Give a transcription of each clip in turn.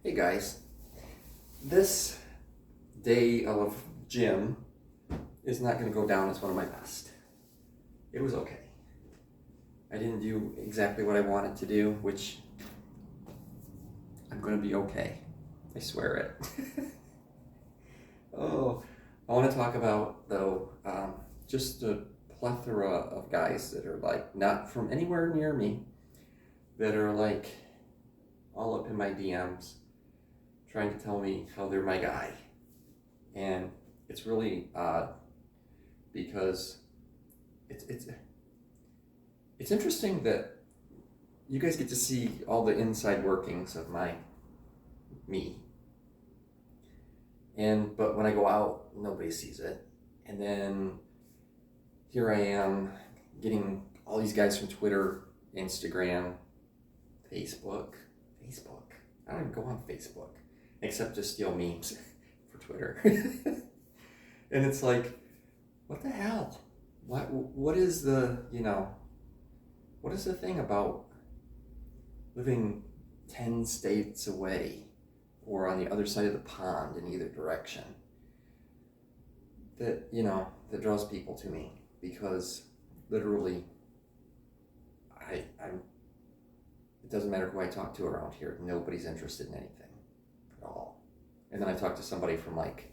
Hey guys, this day of gym is not going to go down as one of my best. It was okay. I didn't do exactly what I wanted to do, which I'm going to be okay. I swear it. Oh, I want to talk about, though, just a plethora of guys that are like not from anywhere near me that are like all up in my DMs trying to tell me how they're my guy. And it's really odd because it's it's it's interesting that you guys get to see all the inside workings of my me. And but when I go out, nobody sees it. And then here I am getting all these guys from Twitter, Instagram, Facebook. Facebook. I don't even go on Facebook except to steal memes for Twitter. And it's like, what the hell? What is what is the thing about living 10 states away or on the other side of the pond in either direction that draws people to me? Because literally I'm it doesn't matter who I talk to around here, nobody's interested in anything at all. And then I talk to somebody from like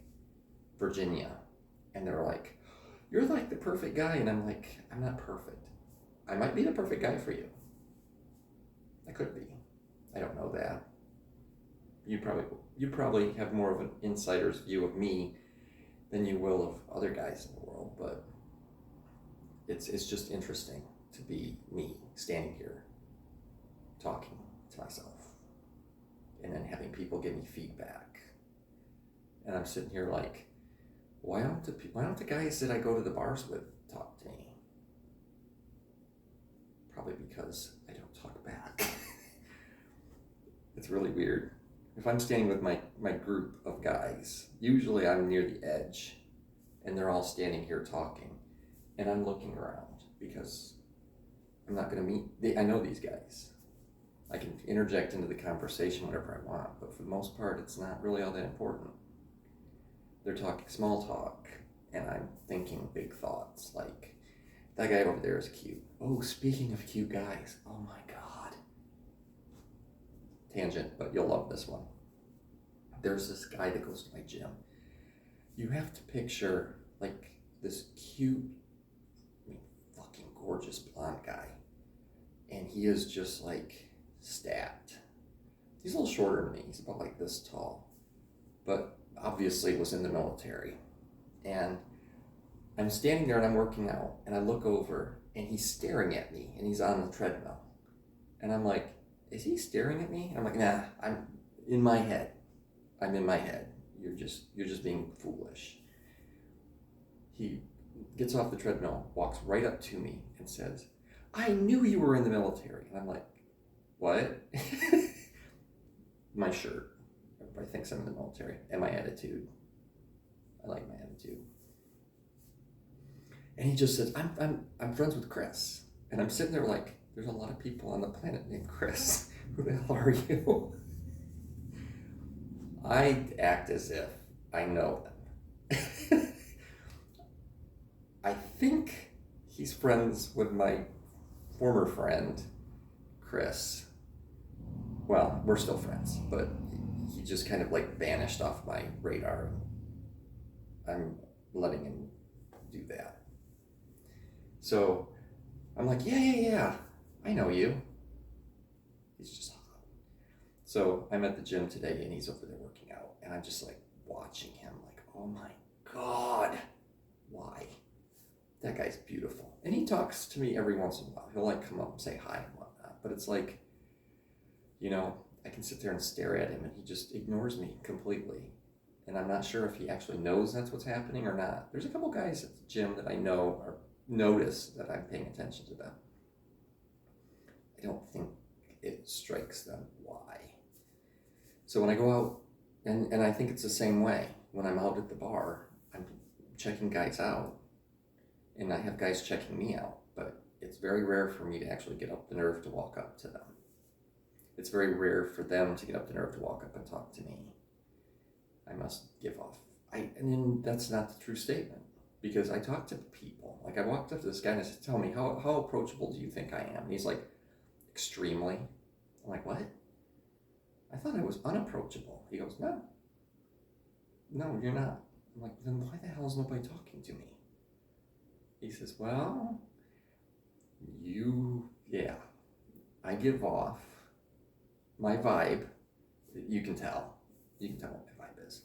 Virginia and they're like, you're like the perfect guy. And I'm like, I'm not perfect. I might be the perfect guy for you. I could be. I don't know that. You probably have more of an insider's view of me than you will of other guys in the world, but it's just interesting to be me standing here talking to myself and then having people give me feedback. And I'm sitting here like, why don't the guys that I go to the bars with talk to me? Probably because I don't talk back. It's really weird. If I'm standing with my group of guys, usually I'm near the edge and they're all standing here talking and I'm looking around because I'm not going to I know these guys. I can interject into the conversation whenever I want, but for the most part, it's not really all that important. They're talking small talk and I'm thinking big thoughts like, that guy over there is cute. Oh, speaking of cute guys, oh my God. Tangent, but you'll love this one. There's this guy that goes to my gym. You have to picture like this cute, fucking gorgeous blonde guy. And he is just like stacked. He's a little shorter than me. He's about like this tall. But obviously was in the military. And I'm standing there and I'm working out and I look over and he's staring at me and he's on the treadmill. And I'm like, is he staring at me? And I'm like, nah, I'm in my head. I'm in my head. You're just being foolish. He gets off the treadmill, walks right up to me and says, I knew you were in the military. And I'm like, what? My shirt. Everybody thinks I'm in the military. And my attitude. I like my attitude. And he just says, I'm friends with Chris. And I'm sitting there like, there's a lot of people on the planet named Chris. Who the hell are you? I act as if I know them. I think he's friends with my former friend, Chris. Well, we're still friends, but he just kind of like vanished off my radar. I'm letting him do that. So I'm like, yeah, I know you. He's just hot. So I'm at the gym today and he's over there working out and I'm just like watching him like, oh my God, why? That guy's beautiful. And he talks to me every once in a while. He'll like come up and say hi and whatnot. But it's like, I can sit there and stare at him and he just ignores me completely. And I'm not sure if he actually knows that's what's happening or not. There's a couple guys at the gym that I know or notice that I'm paying attention to them. I don't think it strikes them why. So when I go out, and I think it's the same way, when I'm out at the bar, I'm checking guys out, and I have guys checking me out, but it's very rare for me to actually get up the nerve to walk up to them. It's very rare for them to get up the nerve to walk up and talk to me. I must give off. And then that's not the true statement, because I talk to people. Like, I walked up to this guy and I said, tell me, how approachable do you think I am? And he's like, extremely. I'm like, what? I thought I was unapproachable. He goes, no, you're not. I'm like, then why the hell is nobody talking to me? He says, well, I give off my vibe. You can tell what my vibe is.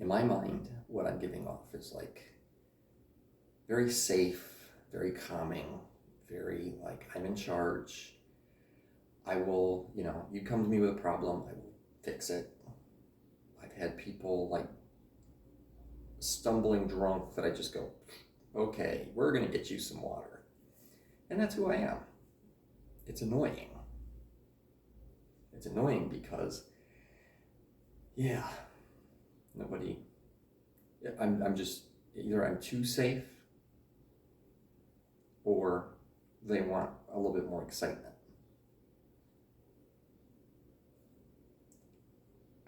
In my mind, what I'm giving off is like very safe, very calming, very like I'm in charge. I will, you come to me with a problem, I will fix it. I've had people like stumbling drunk that I just go, okay, we're going to get you some water. And that's who I am. It's annoying. It's annoying because, I'm just, either I'm too safe or they want a little bit more excitement.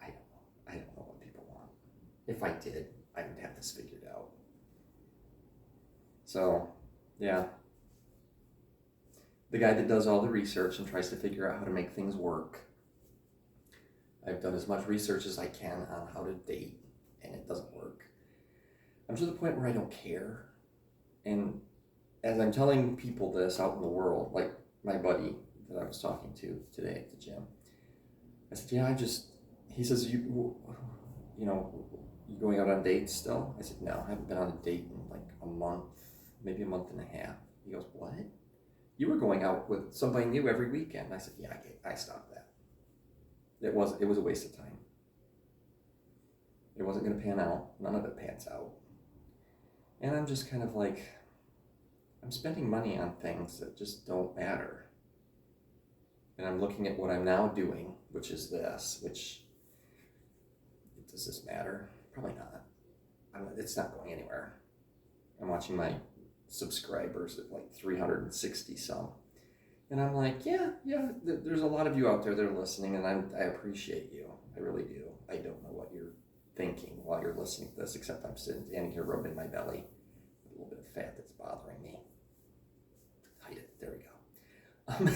I don't know what people want. If I did, I would have this figured out. So, yeah. The guy that does all the research and tries to figure out how to make things work. I've done as much research as I can on how to date, and it doesn't work. I'm to the point where I don't care. And as I'm telling people this out in the world, like my buddy that I was talking to today at the gym, I said, he says, you going out on dates still? I said, no, I haven't been on a date in like a month, maybe a month and a half. He goes, what? You were going out with somebody new every weekend. I said, yeah, I stopped that. It was a waste of time. It wasn't going to pan out. None of it pans out. And I'm just kind of like, I'm spending money on things that just don't matter. And I'm looking at what I'm now doing, which is this, does this matter? Probably not. It's not going anywhere. I'm watching my subscribers at like 360 some. And I'm like, there's a lot of you out there that are listening, and I appreciate you. I really do. I don't know what you're thinking while you're listening to this, except I'm standing here rubbing my belly with a little bit of fat that's bothering me. Hide it. There we go.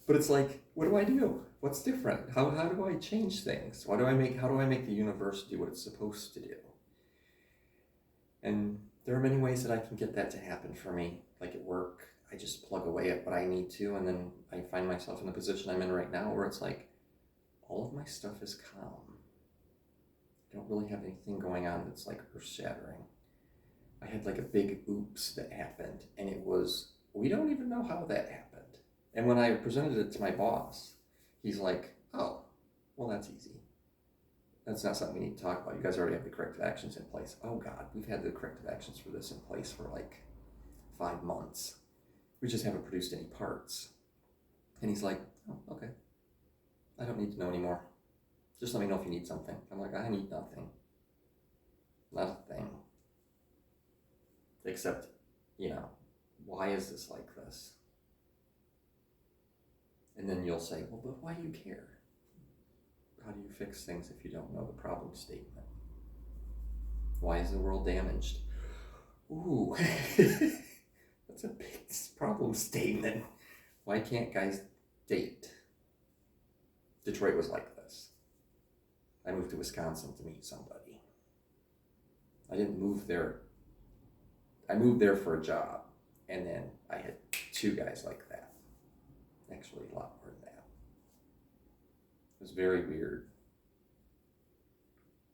But it's like, what do I do? What's different? How do I change things? How do I make the universe do what it's supposed to do? And there are many ways that I can get that to happen for me. Like at work, I just plug away at what I need to, and then I find myself in the position I'm in right now where it's like, all of my stuff is calm. I don't really have anything going on that's like earth-shattering. I had like a big oops that happened, and it was, we don't even know how that happened. And when I presented it to my boss, he's like, oh, well, that's easy. That's not something we need to talk about. You guys already have the corrective actions in place. Oh God, we've had the corrective actions for this in place for like 5 months. We just haven't produced any parts. And he's like, oh, okay. I don't need to know anymore. Just let me know if you need something. I'm like, I need nothing. Not a thing. Except, why is this like this? And then you'll say, well, but why do you care? How do you fix things if you don't know the problem statement? Why is the world damaged? Ooh, that's a big problem statement. Why can't guys date? Detroit was like this. I moved to Wisconsin to meet somebody. I didn't move there. I moved there for a job, and then I had 2 guys like that. Actually, a lot more than that. It was very weird.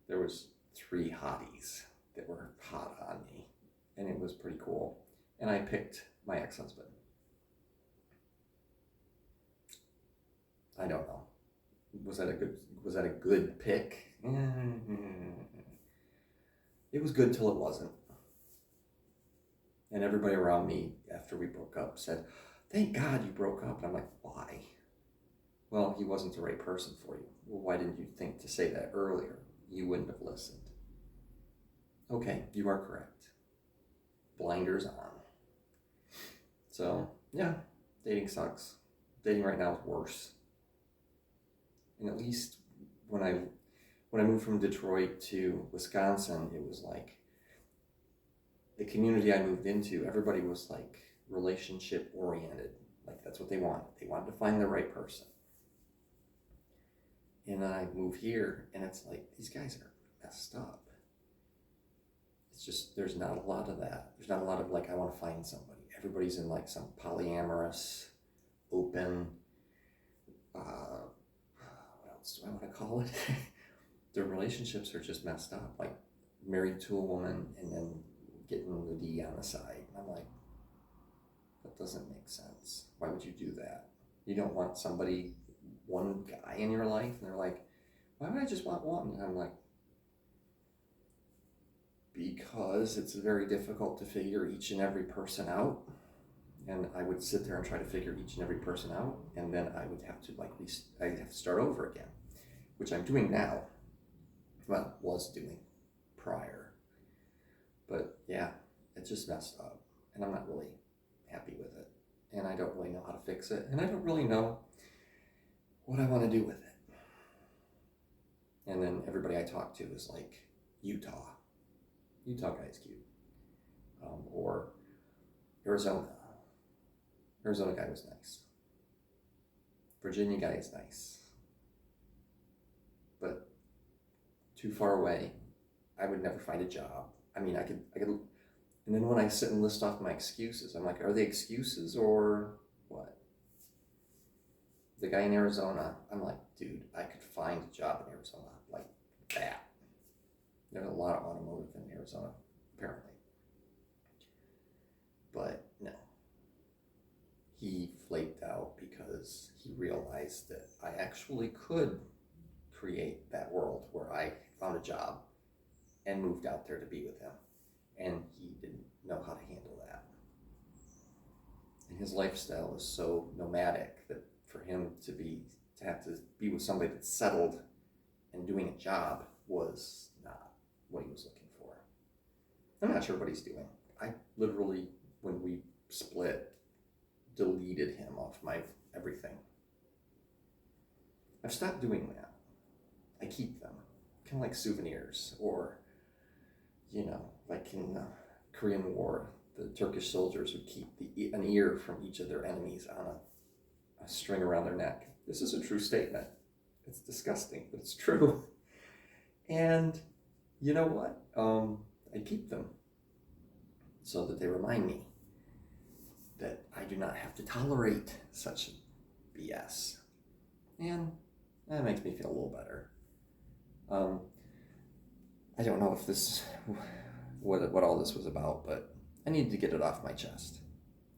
There was 3 hotties that were hot on me, and it was pretty cool. And I picked my ex-husband. I don't know. Was that a good pick? It was good till it wasn't. And everybody around me, after we broke up, said, thank God you broke up. And I'm like, why? Well, he wasn't the right person for you. Well, why didn't you think to say that earlier? You wouldn't have listened. Okay, you are correct. Blinders on. So, yeah, Dating sucks. Dating right now is worse. And at least when I moved from Detroit to Wisconsin, it was like the community I moved into, everybody was like relationship oriented. Like that's what they wanted. They wanted to find the right person. And then I move here and it's like these guys are messed up. It's just there's not a lot of that. There's not a lot of like I want to find somebody. Everybody's in like some polyamorous, open what else do I want to call it? Their relationships are just messed up. Like married to a woman and then getting the D on the side. And I'm like, that doesn't make sense. Why would you do that? You don't want somebody, one guy in your life, and they're like, why would I just want one? And I'm like, because it's very difficult to figure each and every person out. And I would sit there and try to figure each and every person out, and then I would have to I'd have to start over again, which I'm doing now. Well, was doing prior. But yeah, it's just messed up, and I'm not really happy with it, and I don't really know how to fix it, and I don't really know what I want to do with it. And then everybody I talk to is like, Utah guy's cute, or Arizona guy was nice, Virginia guy is nice, but too far away, I would never find a job. I mean, I could, and then when I sit and list off my excuses, I'm like, are they excuses or what? The guy in Arizona, I'm like, dude, I could find a job in Arizona like that. There's a lot of automotive in Arizona, apparently. But no. He flaked out because he realized that I actually could create that world where I found a job and moved out there to be with him. And he didn't know how to handle that. And his lifestyle is so nomadic that for him to have to be with somebody that's settled and doing a job was not what he was looking for. I'm not sure what he's doing. I literally, when we split, deleted him off my everything. I've stopped doing that. I keep them, kind of like souvenirs, or, like in the Korean War, the Turkish soldiers would keep an ear from each of their enemies on a string around their neck. This is a true statement. It's disgusting, but it's true. And you know what? I keep them so that they remind me that I do not have to tolerate such BS. And that makes me feel a little better. I don't know if this, what all this was about, but I needed to get it off my chest.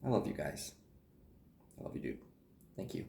I love you guys. I love you, dude. Thank you.